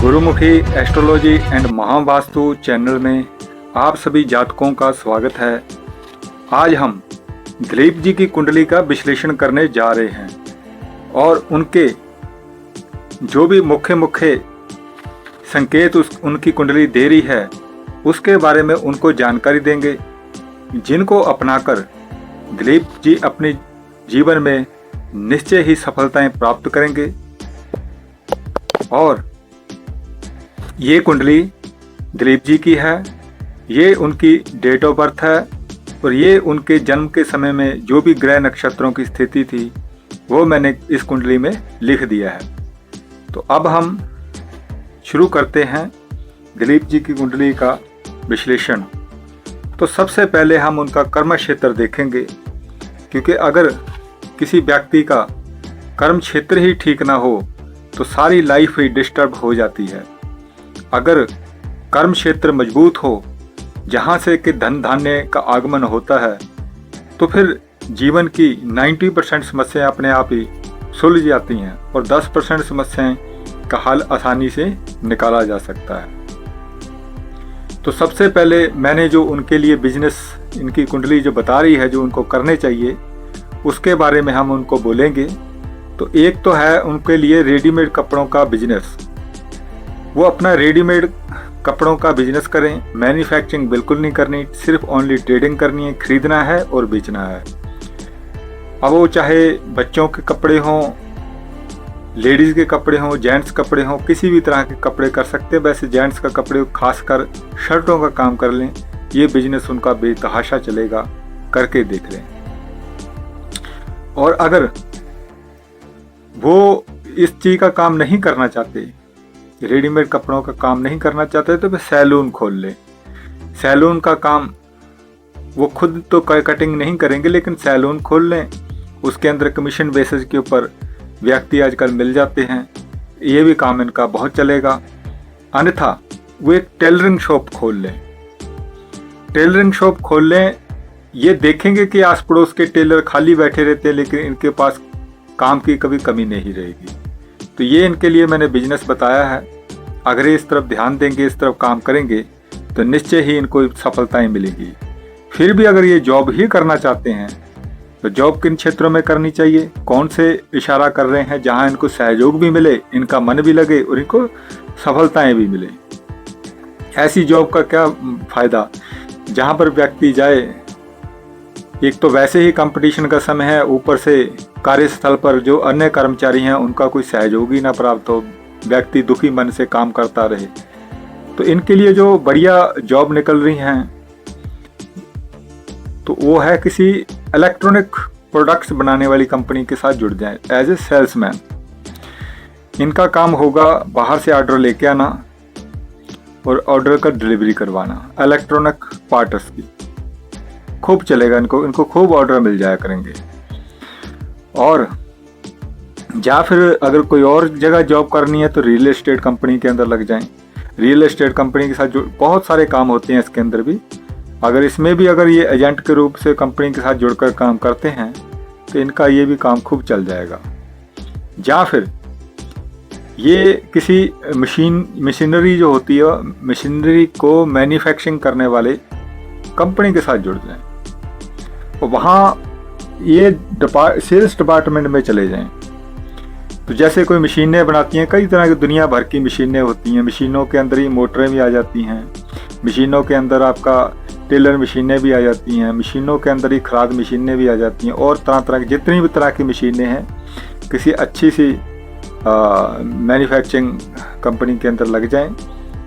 Gurmukhi astrology and Mahavastu channel में आप सभी जातकों का स्वागत है। आज हम दिलीप जी की कुंडली का विश्लेषण करने जा रहे हैं और उनके जो भी मुख्य संकेत उनकी कुंडली दे रही है उसके बारे में उनको जानकारी देंगे, जिनको अपनाकर दिलीप जी अपने जीवन में निश्चय ही सफलताएं प्राप्त करेंगे। और ये कुंडली दिलीप जी की है, ये उनकी डेट ऑफ बर्थ है और ये उनके जन्म के समय में जो भी ग्रह नक्षत्रों की स्थिति थी वो मैंने इस कुंडली में लिख दिया है। तो अब हम शुरू करते हैं दिलीप जी की कुंडली का विश्लेषण। तो सबसे पहले हम उनका कर्म क्षेत्र देखेंगे, क्योंकि अगर किसी व्यक्ति का कर्म क्षेत्र ही ठीक ना हो तो सारी लाइफ ही डिस्टर्ब हो जाती है। अगर कर्म क्षेत्र मजबूत हो, जहाँ से कि धन धान्य का आगमन होता है, तो फिर जीवन की 90% समस्याएं अपने आप ही सुलझ जाती हैं और 10% समस्याएं का हल आसानी से निकाला जा सकता है। तो सबसे पहले मैंने जो उनके लिए बिजनेस, इनकी कुंडली जो बता रही है जो उनको करने चाहिए, उसके बारे में हम उनको बोलेंगे। तो एक तो है उनके लिए रेडीमेड कपड़ों का बिजनेस। वो अपना रेडीमेड कपड़ों का बिजनेस करें, मैन्युफैक्चरिंग बिल्कुल नहीं करनी, सिर्फ ओनली ट्रेडिंग करनी है, खरीदना है और बेचना है। अब वो चाहे बच्चों के कपड़े हों, लेडीज़ के कपड़े हों, जेंट्स कपड़े हों, किसी भी तरह के कपड़े कर सकते हैं। वैसे जेंट्स का कपड़े खासकर शर्टों का काम कर लें, ये बिजनेस उनका बेतहाशा चलेगा, करके देख लें। और अगर वो इस चीज़ का काम नहीं करना चाहते, रेडीमेड कपड़ों का काम नहीं करना चाहते, तो वे सैलून खोल लें। सैलून का काम वो खुद तो कटिंग नहीं करेंगे, लेकिन सैलून खोल लें। उसके अंदर कमीशन बेसिस के ऊपर व्यक्ति आजकल मिल जाते हैं, ये भी काम इनका बहुत चलेगा। अन्यथा वो एक टेलरिंग शॉप खोल लें। टेलरिंग शॉप खोल लें, ये देखेंगे कि आस पड़ोस के टेलर खाली बैठे रहते हैं, लेकिन इनके पास काम की कभी कमी नहीं रहेगी। तो ये इनके लिए मैंने बिजनेस बताया है। अगर ये इस तरफ ध्यान देंगे, इस तरफ काम करेंगे, तो निश्चय ही इनको सफलताएं मिलेंगी। फिर भी अगर ये जॉब ही करना चाहते हैं तो जॉब किन क्षेत्रों में करनी चाहिए, कौन से इशारा कर रहे हैं जहां इनको सहयोग भी मिले, इनका मन भी लगे और इनको सफलताएं भी मिले। ऐसी जॉब का क्या फायदा जहां पर व्यक्ति जाए, एक तो वैसे ही कंपटीशन का समय है, ऊपर से कार्यस्थल पर जो अन्य कर्मचारी हैं उनका कोई सहयोग ही ना प्राप्त हो, व्यक्ति दुखी मन से काम करता रहे। तो इनके लिए जो बढ़िया जॉब निकल रही हैं तो वो है किसी इलेक्ट्रॉनिक प्रोडक्ट्स बनाने वाली कंपनी के साथ जुड़ जाएं एज ए सेल्समैन। इनका काम होगा बाहर से ऑर्डर लेके आना और ऑर्डर का डिलीवरी करवाना, इलेक्ट्रॉनिक पार्ट्स की खूब चलेगा। इनको खूब ऑर्डर मिल जाया करेंगे। और या फिर अगर कोई और जगह जॉब करनी है तो रियल एस्टेट कंपनी के अंदर लग जाएं। रियल एस्टेट कंपनी के साथ जो बहुत सारे काम होते हैं इसके अंदर भी, अगर इसमें भी अगर ये एजेंट के रूप से कंपनी के साथ जुड़कर काम करते हैं तो इनका ये भी काम खूब चल जाएगा। या फिर ये किसी मशीनरी जो होती है, मशीनरी को मैन्युफैक्चरिंग करने वाले कंपनी के साथ जुड़ जाएं और वहाँ ये सेल्स डिपार्टमेंट में चले जाएं। तो जैसे कोई मशीनें बनाती हैं, कई तरह की दुनिया भर की मशीनें होती हैं, मशीनों के अंदर ही मोटरें भी आ जाती हैं, मशीनों के अंदर आपका टेलर मशीनें भी आ जाती हैं, मशीनों के अंदर ही खाद मशीनें भी आ जाती हैं, और तरह तरह की जितनी भी तरह की मशीनें हैं किसी अच्छी सी मैन्युफैक्चरिंग कंपनी के अंदर लग जाएं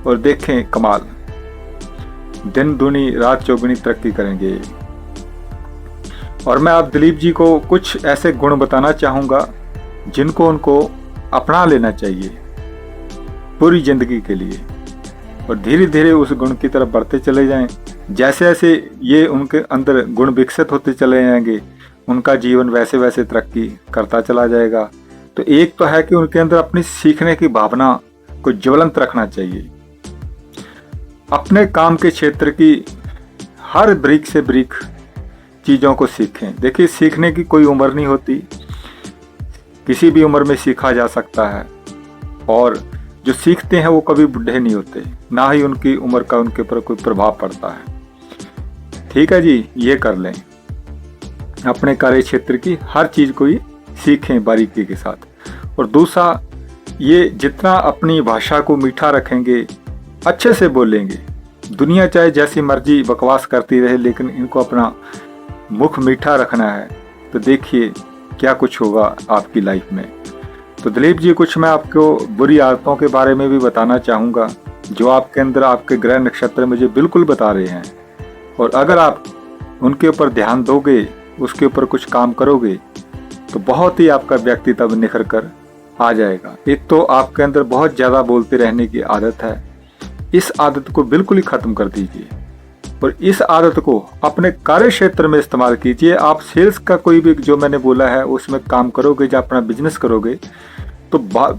और देखें कमाल, दिन दूनी रात चौगुनी तरक्की करेंगे। और मैं आप दिलीप जी को कुछ ऐसे गुण बताना चाहूँगा जिनको उनको अपना लेना चाहिए पूरी जिंदगी के लिए, और धीरे धीरे उस गुण की तरफ बढ़ते चले जाएं। जैसे जैसे ये उनके अंदर गुण विकसित होते चले जाएंगे, उनका जीवन वैसे वैसे तरक्की करता चला जाएगा। तो एक तो है कि उनके अंदर अपनी सीखने की भावना को ज्वलंत रखना चाहिए। अपने काम के क्षेत्र की हर ब्रीक से ब्रीक चीज़ों को सीखें। देखिए, सीखने की कोई उम्र नहीं होती, किसी भी उम्र में सीखा जा सकता है। और जो सीखते हैं वो कभी बुढ़े नहीं होते, ना ही उनकी उम्र का उनके ऊपर कोई प्रभाव पड़ता है। ठीक है जी, ये कर लें, अपने कार्य क्षेत्र की हर चीज को ही सीखें बारीकी के साथ। और दूसरा, ये जितना अपनी भाषा को मीठा रखेंगे, अच्छे से बोलेंगे, दुनिया चाहे जैसी मर्जी बकवास करती रहे, लेकिन इनको अपना मुख मीठा रखना है, तो देखिए क्या कुछ होगा आपकी लाइफ में। तो दिलीप जी, कुछ मैं आपको बुरी आदतों के बारे में भी बताना चाहूँगा जो आपके अंदर आपके ग्रह नक्षत्र मुझे बिल्कुल बता रहे हैं, और अगर आप उनके ऊपर ध्यान दोगे, उसके ऊपर कुछ काम करोगे, तो बहुत ही आपका व्यक्तित्व निखर कर आ जाएगा। एक तो आपके अंदर बहुत ज़्यादा बोलते रहने की आदत है, इस आदत को बिल्कुल ही ख़त्म कर दीजिए और इस आदत को अपने कार्य क्षेत्र में इस्तेमाल कीजिए। आप सेल्स का कोई भी जो मैंने बोला है उसमें काम करोगे, जब अपना बिजनेस करोगे, तो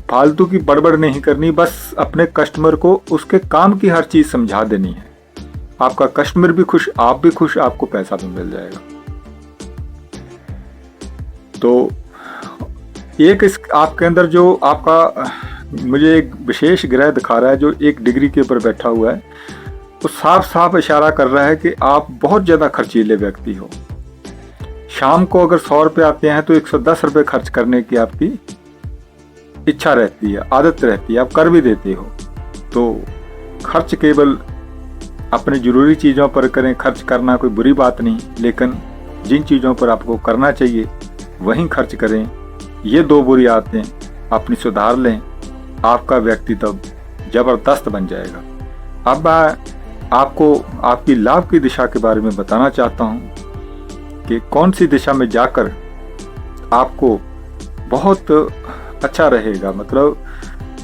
फालतू की बड़बड़ नहीं करनी, बस अपने कस्टमर को उसके काम की हर चीज़ समझा देनी है। आपका कस्टमर भी खुश, आप भी खुश, आपको पैसा भी मिल जाएगा। तो एक इस आपके अंदर जो आपका मुझे एक विशेष ग्रह दिखा रहा है जो एक डिग्री के ऊपर बैठा हुआ है, तो साफ साफ इशारा कर रहा है कि आप बहुत ज़्यादा खर्चीले व्यक्ति हो। शाम को अगर 100 रुपये आते हैं तो 110 रुपये खर्च करने की आपकी इच्छा रहती है, आदत रहती है, आप कर भी देते हो। तो खर्च केवल अपनी ज़रूरी चीज़ों पर करें, खर्च करना कोई बुरी बात नहीं, लेकिन जिन चीज़ों पर आपको करना चाहिए वहीं खर्च करें। ये 2 बुरी आदतें अपनी सुधार लें, आपका व्यक्तित्व जबरदस्त बन जाएगा। अब मैं आपको आपकी लाभ की दिशा के बारे में बताना चाहता हूँ कि कौन सी दिशा में जाकर आपको बहुत अच्छा रहेगा, मतलब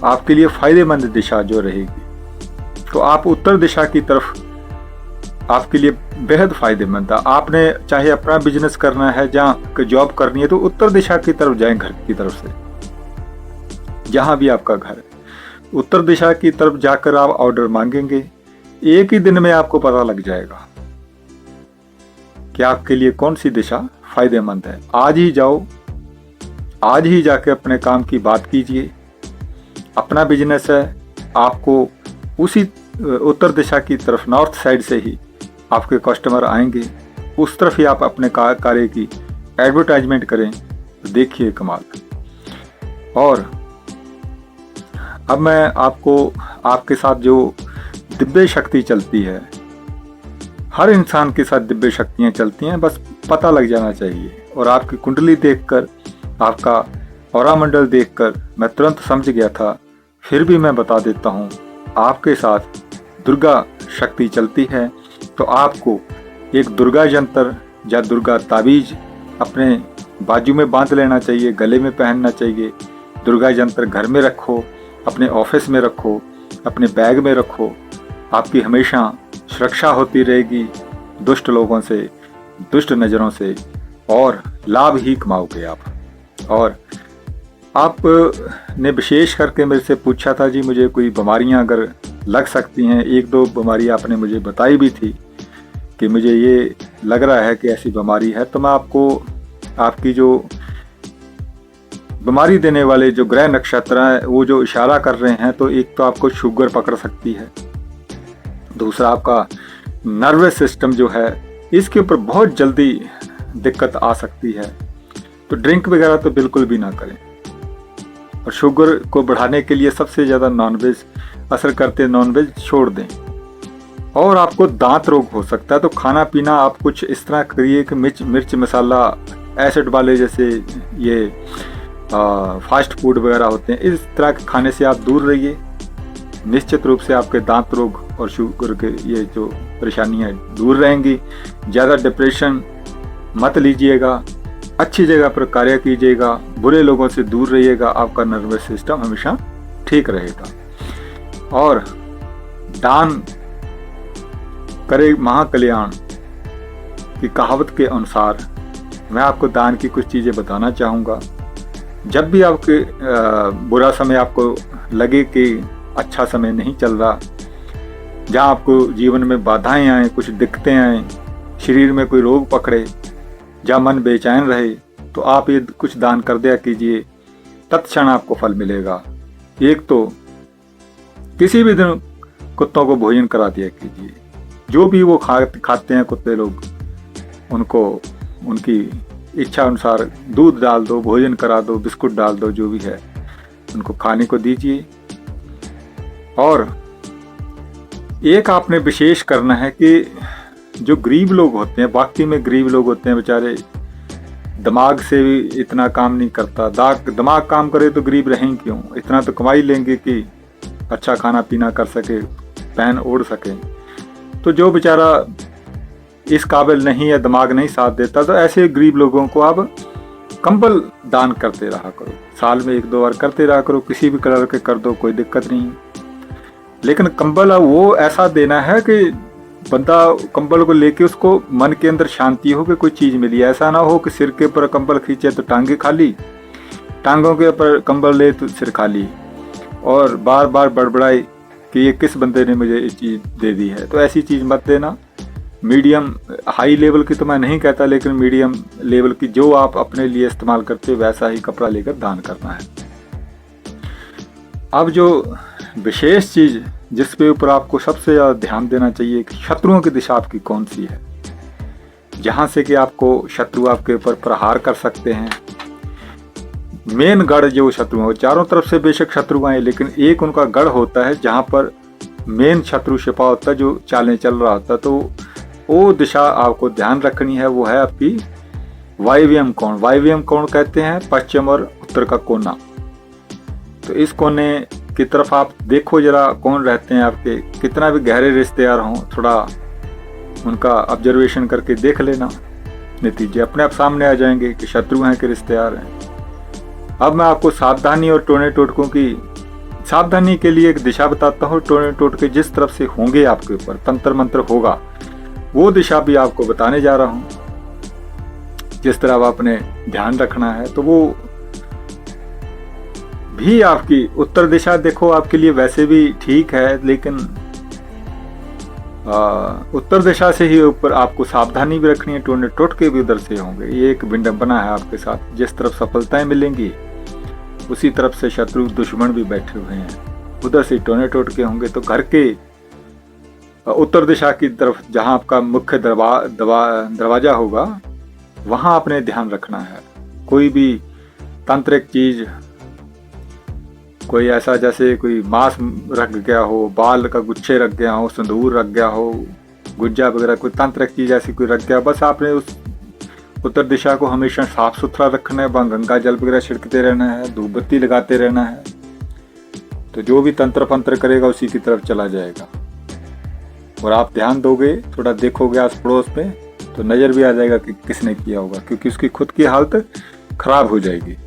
आपके लिए फायदेमंद दिशा जो रहेगी। तो आप उत्तर दिशा की तरफ, आपके लिए बेहद फायदेमंद है। आपने चाहे अपना बिजनेस करना है, जहाँ जॉब करनी है, तो उत्तर दिशा की तरफ जाएं, घर की तरफ से, जहाँ भी आपका घर है, उत्तर दिशा की तरफ जाकर आप ऑर्डर मांगेंगे। एक ही दिन में आपको पता लग जाएगा कि आपके लिए कौन सी दिशा फायदेमंद है। आज ही जाओ, आज ही जाके अपने काम की बात कीजिए। अपना बिजनेस है, आपको उसी उत्तर दिशा की तरफ, नॉर्थ साइड से ही आपके कस्टमर आएंगे, उस तरफ ही आप अपने कार्य की एडवर्टाइजमेंट करें, तो देखिए कमाल। और अब मैं आपको आपके साथ जो दिव्य शक्ति चलती है, हर इंसान के साथ दिव्य शक्तियाँ चलती हैं, बस पता लग जाना चाहिए। और आपकी कुंडली देखकर, आपका औरा मंडल देखकर मैं तुरंत समझ गया था। फिर भी मैं बता देता हूँ, आपके साथ दुर्गा शक्ति चलती है, तो आपको एक दुर्गा यंत्र या दुर्गा ताबीज अपने बाजू में बांध लेना चाहिए, गले में पहनना चाहिए। दुर्गा यंत्र घर में रखो, अपने ऑफिस में रखो, अपने बैग में रखो। आपकी हमेशा सुरक्षा होती रहेगी दुष्ट लोगों से, दुष्ट नज़रों से, और लाभ ही कमाओगे आप। और आप ने विशेष करके मेरे से पूछा था, जी मुझे कोई बीमारियां अगर लग सकती हैं, 1-2 बीमारी आपने मुझे बताई भी थी कि मुझे ये लग रहा है कि ऐसी बीमारी है। तो मैं आपको आपकी जो बीमारी देने वाले जो ग्रह नक्षत्र हैं वो जो इशारा कर रहे हैं, तो एक तो आपको शुगर पकड़ सकती है, दूसरा आपका नर्वस सिस्टम जो है इसके ऊपर बहुत जल्दी दिक्कत आ सकती है। तो ड्रिंक वगैरह तो बिल्कुल भी ना करें। और शुगर को बढ़ाने के लिए सबसे ज़्यादा नॉनवेज असर करते, नॉनवेज छोड़ दें। और आपको दांत रोग हो सकता है, तो खाना पीना आप कुछ इस तरह करिए कि मिर्च मसाला एसिड वाले जैसे ये फास्ट फूड वगैरह होते हैं, इस तरह के खाने से आप दूर रहिए। निश्चित रूप से आपके दांत रोग और शुगर के ये जो परेशानियां दूर रहेंगी। ज़्यादा डिप्रेशन मत लीजिएगा, अच्छी जगह पर कार्य कीजिएगा, बुरे लोगों से दूर रहिएगा, आपका नर्वस सिस्टम हमेशा ठीक रहेगा। और दान करे महाकल्याण की कहावत के अनुसार मैं आपको दान की कुछ चीज़ें बताना चाहूँगा। जब भी आपके बुरा समय आपको लगे कि अच्छा समय नहीं चल रहा, जहाँ आपको जीवन में बाधाएं आए, कुछ दिक्कतें आए, शरीर में कोई रोग पकड़े, जहाँ मन बेचैन रहे, तो आप ये कुछ दान कर दिया कीजिए, तत्क्षण आपको फल मिलेगा। एक तो किसी भी दिन कुत्तों को भोजन करा दिया कीजिए। जो भी वो खाते हैं कुत्ते लोग, उनको उनकी इच्छा अनुसार दूध डाल दो, भोजन करा दो, बिस्कुट डाल दो, जो भी है उनको खाने को दीजिए। और एक आपने विशेष करना है कि जो गरीब लोग होते हैं, वाकई में गरीब लोग होते हैं बेचारे, दिमाग से भी इतना काम नहीं करता। दिमाग काम करे तो गरीब रहें क्यों, इतना तो कमाई लेंगे कि अच्छा खाना पीना कर सके, पहन ओढ़ सके। तो जो बेचारा इस काबिल नहीं है, दिमाग नहीं साथ देता, तो ऐसे गरीब लोगों को आप कंबल दान करते रहा करो। साल में 1-2 बार करते रहा करो, किसी भी कलर के कर दो, कोई दिक्कत नहीं। लेकिन कंबल वो ऐसा देना है कि बंदा कंबल को लेके उसको मन के अंदर शांति हो कि कोई चीज़ मिली। ऐसा ना हो कि सिर के ऊपर कंबल खींचे तो टांगे खाली, टांगों के ऊपर कंबल ले तो सिर खाली, और बार बार बड़बड़ाई कि ये किस बंदे ने मुझे ये चीज़ दे दी है। तो ऐसी चीज़ मत देना। मीडियम हाई लेवल की तो मैं नहीं कहता, लेकिन मीडियम लेवल की जो आप अपने लिए इस्तेमाल करते हो वैसा ही कपड़ा लेकर दान करना है। अब जो विशेष चीज़ जिस पे ऊपर आपको सबसे ज़्यादा ध्यान देना चाहिए कि शत्रुओं की दिशा आपकी कौन सी है, जहाँ से कि आपको शत्रु आपके ऊपर प्रहार कर सकते हैं। मेन गढ़ जो शत्रु है, चारों तरफ से बेशक शत्रु आए, लेकिन एक उनका गढ़ होता है जहाँ पर मेन शत्रु छिपा होता है, जो चालें चल रहा होता है। तो वो दिशा आपको ध्यान रखनी है, वो है आपकी वायव्यम कोण। वायव्यम कोण कहते हैं पश्चिम और उत्तर का कोना। तो इस कोने की तरफ आप देखो जरा, कौन रहते हैं आपके, कितना भी गहरे रिश्तेदार हों, थोड़ा उनका ऑब्जर्वेशन करके देख लेना, नतीजे अपने आप सामने आ जाएंगे कि शत्रु हैं कि रिश्तेदार हैं। अब मैं आपको सावधानी और टोने टोटकों की सावधानी के लिए एक दिशा बताता हूँ। टोने टोटके जिस तरफ से होंगे आपके ऊपर, तंत्र मंत्र होगा, वो दिशा भी आपको बताने जा रहा हूँ, जिस तरह आपने ध्यान रखना है। तो वो भी आपकी उत्तर दिशा देखो आपके लिए वैसे भी ठीक है, लेकिन उत्तर दिशा से ही ऊपर आपको सावधानी भी रखनी है। टोने टोटके भी उधर से होंगे। ये एक विडंबना है आपके साथ। जिस तरफ सफलताएं मिलेंगी उसी तरफ से शत्रु दुश्मन भी बैठे हुए हैं, उधर से टोने टोटके होंगे। तो घर के उत्तर दिशा की तरफ जहां आपका मुख्य दरवाजा होगा, वहां आपने ध्यान रखना है। कोई भी तांत्रिक चीज, कोई ऐसा जैसे कोई मांस रख गया हो, बाल का गुच्छे रख गया हो, सिंदूर रख गया हो, गुज्जा वगैरह, कोई तांत्रिक चीज ऐसी कोई रख गया, बस आपने उस उत्तर दिशा को हमेशा साफ सुथरा रखना है। वहाँ गंगा जल वगैरह छिड़कते रहना है, धूप बत्ती लगाते रहना है। तो जो भी तंत्र पंत्र करेगा उसी की तरफ चला जाएगा। और आप ध्यान दोगे, थोड़ा देखोगे आस पड़ोस में, तो नजर भी आ जाएगा कि किसने किया होगा, क्योंकि उसकी खुद की हालत खराब हो जाएगी।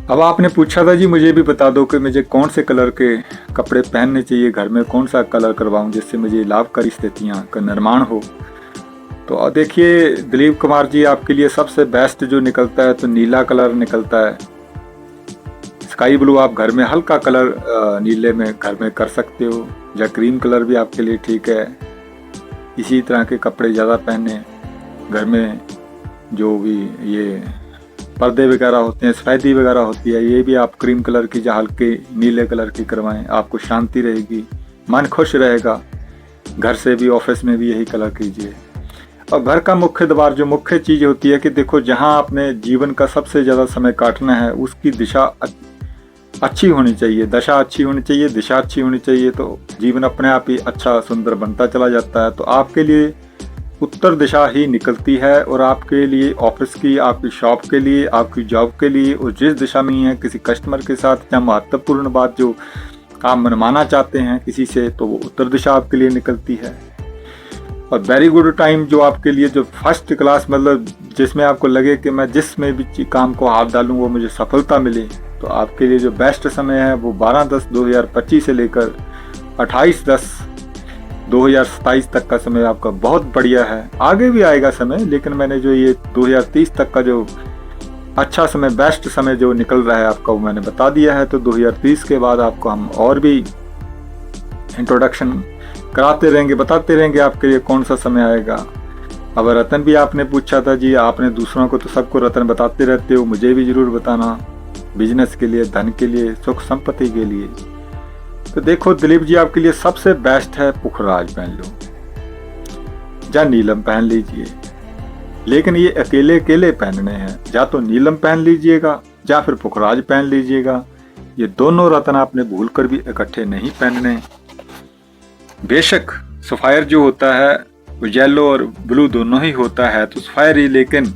अब आपने पूछा था जी मुझे भी बता दो कि मुझे कौन से कलर के कपड़े पहनने चाहिए, घर में कौन सा कलर करवाऊं जिससे मुझे लाभकारी स्थितियां का निर्माण हो। तो देखिए दिलीप कुमार जी, आपके लिए सबसे बेस्ट जो निकलता है तो नीला कलर निकलता है। स्काई ब्लू आप घर में हल्का कलर नीले में घर में कर सकते हो, या क्रीम कलर भी आपके लिए ठीक है। इसी तरह के कपड़े ज़्यादा पहने। घर में जो भी ये पर्दे वगैरह होते हैं, सफेदी वगैरह होती है, ये भी आप क्रीम कलर की या हल्के नीले कलर की करवाएं। आपको शांति रहेगी, मन खुश रहेगा। घर से भी ऑफिस में भी यही कलर कीजिए। और घर का मुख्य द्वार, जो मुख्य चीज़ होती है कि देखो जहाँ आपने जीवन का सबसे ज़्यादा समय काटना है उसकी दिशा अच्छी होनी चाहिए, दशा अच्छी होनी चाहिए, दिशा अच्छी होनी चाहिए। तो जीवन अपने आप ही अच्छा सुंदर बनता चला जाता है। तो आपके लिए उत्तर दिशा ही निकलती है, और आपके लिए ऑफिस की, आपकी शॉप के लिए, आपकी जॉब के लिए, और जिस दिशा में है किसी कस्टमर के साथ या महत्वपूर्ण बात जो आप मनवाना चाहते हैं किसी से, तो वो उत्तर दिशा आपके लिए निकलती है। और वेरी गुड टाइम जो आपके लिए, जो फर्स्ट क्लास, मतलब जिसमें आपको लगे कि मैं जिसमें भी काम को हाथ डालूं वो मुझे सफलता मिले, तो आपके लिए जो बेस्ट समय है वो 12/10/2025 से लेकर 28/10/2027 तक का समय आपका बहुत बढ़िया है। आगे भी आएगा समय, लेकिन मैंने जो ये 2030 तक का जो अच्छा समय, बेस्ट समय जो निकल रहा है आपका, वो मैंने बता दिया है। तो 2030 के बाद आपको हम और भी इंट्रोडक्शन कराते रहेंगे, बताते रहेंगे आपके लिए कौन सा समय आएगा। अब रतन भी आपने पूछा था जी, आपने दूसरों को तो सबको रतन बताते रहते हो, मुझे भी जरूर बताना, बिजनेस के लिए, धन के लिए, सुख संपत्ति के लिए। तो देखो दिलीप जी, आपके लिए सबसे बेस्ट है पुखराज पहन लो या नीलम पहन लीजिए, लेकिन ये अकेले अकेले पहनने हैं। या तो नीलम पहन लीजिएगा या फिर पुखराज पहन लीजिएगा। ये दोनों रत्न आपने भूल कर भी इकट्ठे नहीं पहनने। बेशक सफायर जो होता है वो येलो और ब्लू दोनों ही होता है, तो सफायर ही, लेकिन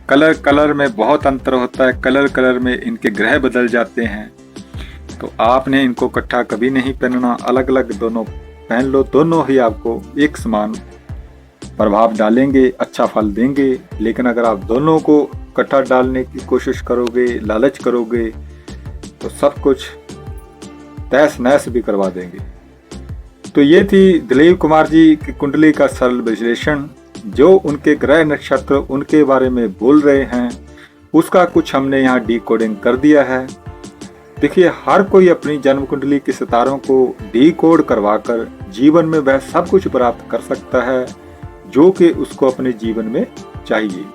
कलर में बहुत अंतर होता है। कलर में इनके ग्रह बदल जाते हैं, तो आपने इनको इकट्ठा कभी नहीं पहनना। अलग अलग दोनों पहन लो, दोनों ही आपको एक समान प्रभाव डालेंगे, अच्छा फल देंगे। लेकिन अगर आप दोनों को इकट्ठा डालने की कोशिश करोगे, लालच करोगे, तो सब कुछ तहस नहस भी करवा देंगे। तो ये थी दिलीप कुमार जी की कुंडली का सरल विश्लेषण। जो उनके ग्रह नक्षत्र उनके बारे में बोल रहे हैं, उसका कुछ हमने यहाँ डिकोडिंग कर दिया है। देखिए, हर कोई अपनी जन्म कुंडली के सितारों को डिकोड करवाकर जीवन में वह सब कुछ प्राप्त कर सकता है जो कि उसको अपने जीवन में चाहिए।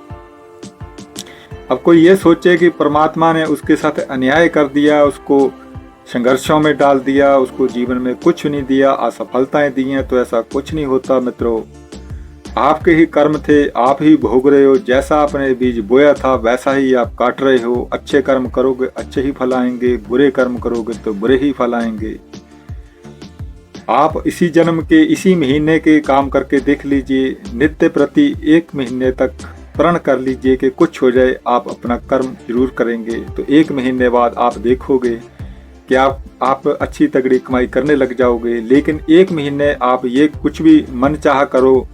अब कोई ये सोचे कि परमात्मा ने उसके साथ अन्याय कर दिया, उसको संघर्षों में डाल दिया, उसको जीवन में कुछ नहीं दिया, असफलताएं दी हैं, तो ऐसा कुछ नहीं होता मित्रों। आपके ही कर्म थे, आप ही भोग रहे हो। जैसा आपने बीज बोया था वैसा ही आप काट रहे हो। अच्छे कर्म करोगे अच्छे ही फल आएंगे, बुरे कर्म करोगे तो बुरे ही फल आएंगे। आप इसी जन्म के इसी महीने के काम करके देख लीजिए। नित्य प्रति 1 महीने तक प्रण कर लीजिए कि कुछ हो जाए, आप अपना कर्म जरूर करेंगे। तो 1 महीने बाद आप देखोगे कि आप अच्छी तगड़ी कमाई करने लग जाओगे। लेकिन 1 महीने आप ये कुछ भी मन चाह करो,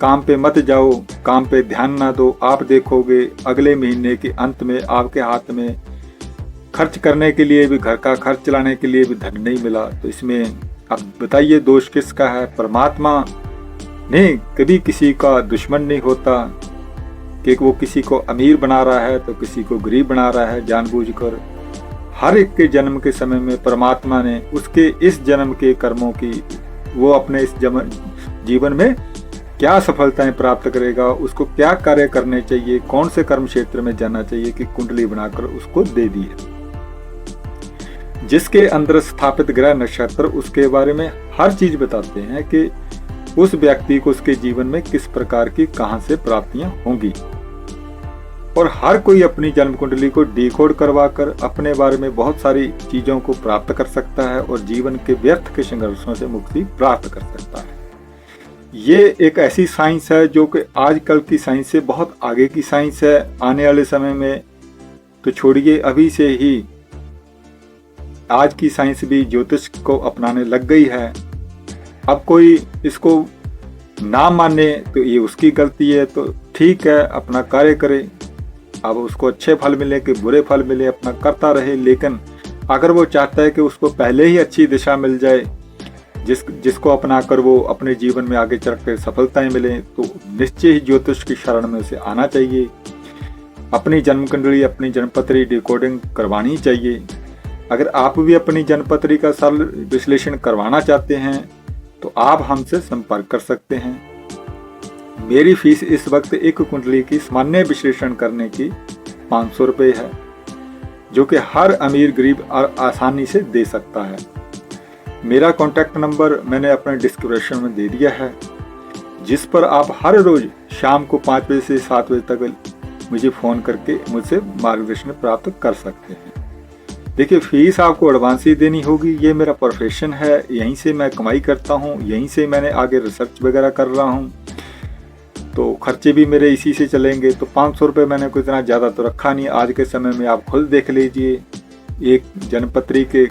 काम पे मत जाओ, काम पे ध्यान ना दो, आप देखोगे अगले महीने के अंत में आपके हाथ में खर्च करने के लिए भी, घर का खर्च चलाने के लिए भी धन नहीं मिला। तो इसमें अब बताइए दोष किसका है? परमात्मा ने कभी किसी का दुश्मन नहीं होता कि वो किसी को अमीर बना रहा है तो किसी को गरीब बना रहा है जानबूझकर। हर एक के जन्म के समय में परमात्मा ने उसके इस जन्म के कर्मों की, वो अपने इस जीवन में क्या सफलताएं प्राप्त करेगा, उसको क्या कार्य करने चाहिए, कौन से कर्म क्षेत्र में जाना चाहिए कि कुंडली बनाकर उसको दे दी है। जिसके अंदर स्थापित ग्रह नक्षत्र उसके बारे में हर चीज बताते हैं कि उस व्यक्ति को उसके जीवन में किस प्रकार की कहां से प्राप्तियां होंगी। और हर कोई अपनी जन्म कुंडली को डिकोड करवाकर अपने बारे में बहुत सारी चीजों को प्राप्त कर सकता है और जीवन के व्यर्थ के संघर्षों से मुक्ति प्राप्त कर सकता है। ये एक ऐसी साइंस है जो कि आजकल की साइंस से बहुत आगे की साइंस है। आने वाले समय में तो छोड़िए, अभी से ही आज की साइंस भी ज्योतिष को अपनाने लग गई है। अब कोई इसको ना माने तो ये उसकी गलती है, तो ठीक है, अपना कार्य करे। अब उसको अच्छे फल मिले कि बुरे फल मिले, अपना करता रहे। लेकिन अगर वो चाहता है कि उसको पहले ही अच्छी दिशा मिल जाए, जिसको अपनाकर वो अपने जीवन में आगे चल कर सफलताएं मिले, तो निश्चय ही ज्योतिष की शरण में उसे आना चाहिए। अपनी जन्म कुंडली, अपनी जन्मपत्री डिकोडिंग करवानी चाहिए। अगर आप भी अपनी जन्मपत्री का सरल विश्लेषण करवाना चाहते हैं तो आप हमसे संपर्क कर सकते हैं। मेरी फीस इस वक्त एक कुंडली की सामान्य विश्लेषण करने की 500 रुपये है, जो कि हर अमीर गरीब आसानी से दे सकता है। मेरा कॉन्टैक्ट नंबर मैंने अपने डिस्क्रिप्शन में दे दिया है, जिस पर आप हर रोज शाम को 5 बजे से 7 बजे तक मुझे फ़ोन करके मुझसे मार्गदर्शन प्राप्त कर सकते हैं। देखिए, फीस आपको एडवांस ही देनी होगी। ये मेरा प्रोफेशन है, यहीं से मैं कमाई करता हूँ, यहीं से मैंने आगे रिसर्च वगैरह कर रहा हूँ, तो खर्चे भी मेरे इसी से चलेंगे। तो 500 रुपये मैंने कोई इतना ज़्यादा तो रखा नहीं। आज के समय में आप खुद देख लीजिए, एक जन्मपत्री के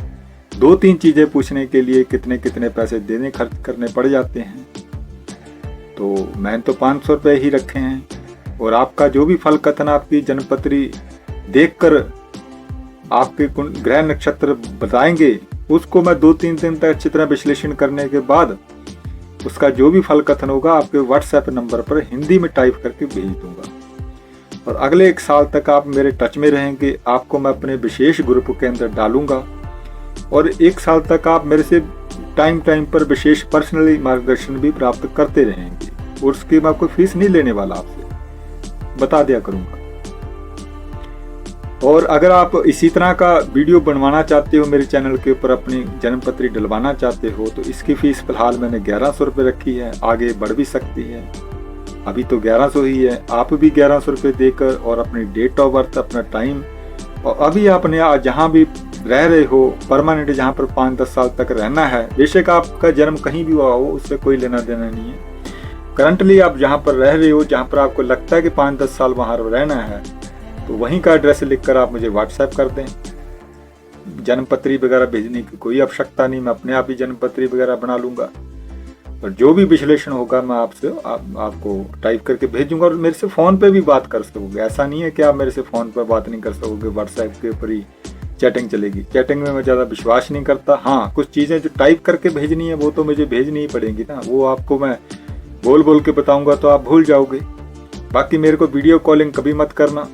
2-3 चीज़ें पूछने के लिए कितने कितने पैसे देने खर्च करने पड़ जाते हैं। तो मैंने तो 500 रुपये ही रखे हैं। और आपका जो भी फल कथन आपकी जन्मपत्री देखकर आपके ग्रह नक्षत्र बताएंगे, उसको मैं 2-3 दिन तक अच्छी तरह विश्लेषण करने के बाद उसका जो भी फल कथन होगा आपके व्हाट्सएप नंबर पर हिंदी में टाइप करके भेज दूंगा। और अगले 1 साल तक आप मेरे टच में रहेंगे। आपको मैं अपने विशेष ग्रुप के अंदर डालूंगा और 1 साल तक आप मेरे से टाइम पर विशेष पर्सनली मार्गदर्शन भी प्राप्त करते रहेंगे। और उसकी मैं कोई फीस नहीं लेने वाला, आपसे बता दिया करूंगा। और अगर आप इसी तरह का वीडियो बनवाना चाहते हो, मेरे चैनल के ऊपर अपनी जन्म पत्री डलवाना चाहते हो, तो इसकी फ़ीस फ़िलहाल मैंने 1100 रुपये रखी है, आगे बढ़ भी सकती है। अभी तो 1100 ही है। आप भी 1100 रुपये देकर और अपनी डेट ऑफ बर्थ, अपना टाइम, और अभी आपने जहाँ भी रह रहे हो परमानेंट, जहाँ पर 5-10 साल तक रहना है, बेशक आपका जन्म कहीं भी हुआ हो, उससे कोई लेना देना नहीं है। करंटली आप जहाँ पर रह रहे हो, जहाँ पर आपको लगता है कि 5-10 साल वहाँ रहना है, तो वहीं का एड्रेस लिखकर आप मुझे व्हाट्सएप कर दें। जन्म पत्री वगैरह भेजने की कोई आवश्यकता नहीं, मैं अपने आप ही जन्म पत्री वगैरह बना लूँगा। और जो भी विश्लेषण होगा मैं आपसे आपको टाइप करके भेजूंगा। और मेरे से फ़ोन पे भी बात कर सकोगे, ऐसा नहीं है कि आप मेरे से फ़ोन पर बात नहीं कर सकोगे, व्हाट्सएप के ऊपर ही चैटिंग चलेगी। चैटिंग में मैं ज़्यादा विश्वास नहीं करता। हाँ, कुछ चीज़ें जो टाइप करके भेजनी है वो तो मुझे भेजनी ही पड़ेंगी ना, वो आपको मैं बोल बोल के बताऊँगा तो आप भूल जाओगे। बाकी मेरे को वीडियो कॉलिंग कभी मत करना,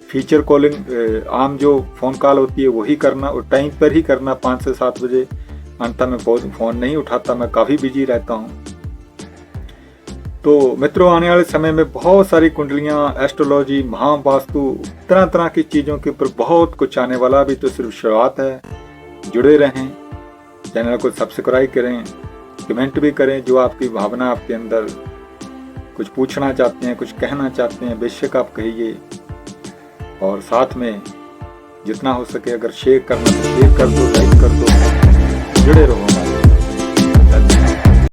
फीचर कॉलिंग आम जो फ़ोन कॉल होती है वही करना, और टाइम पर ही करना, 5 से 7 बजे। अंत में फ़ोन नहीं उठाता, मैं काफ़ी बिजी रहता हूँ। तो मित्रों, आने वाले समय में बहुत सारी कुंडलियाँ, एस्ट्रोलॉजी, महावास्तु, तरह तरह की चीज़ों के ऊपर बहुत कुछ आने वाला। अभी तो सिर्फ शुरुआत है। जुड़े रहें, चैनल को सब्सक्राइब करें, कमेंट भी करें। जो आपकी भावना आपके अंदर कुछ पूछना चाहते हैं, कुछ कहना चाहते हैं, बेशक आप कहिए। और साथ में जितना हो सके अगर शेयर करना तो शेयर कर दो, लाइक कर दो, जुड़े रहो।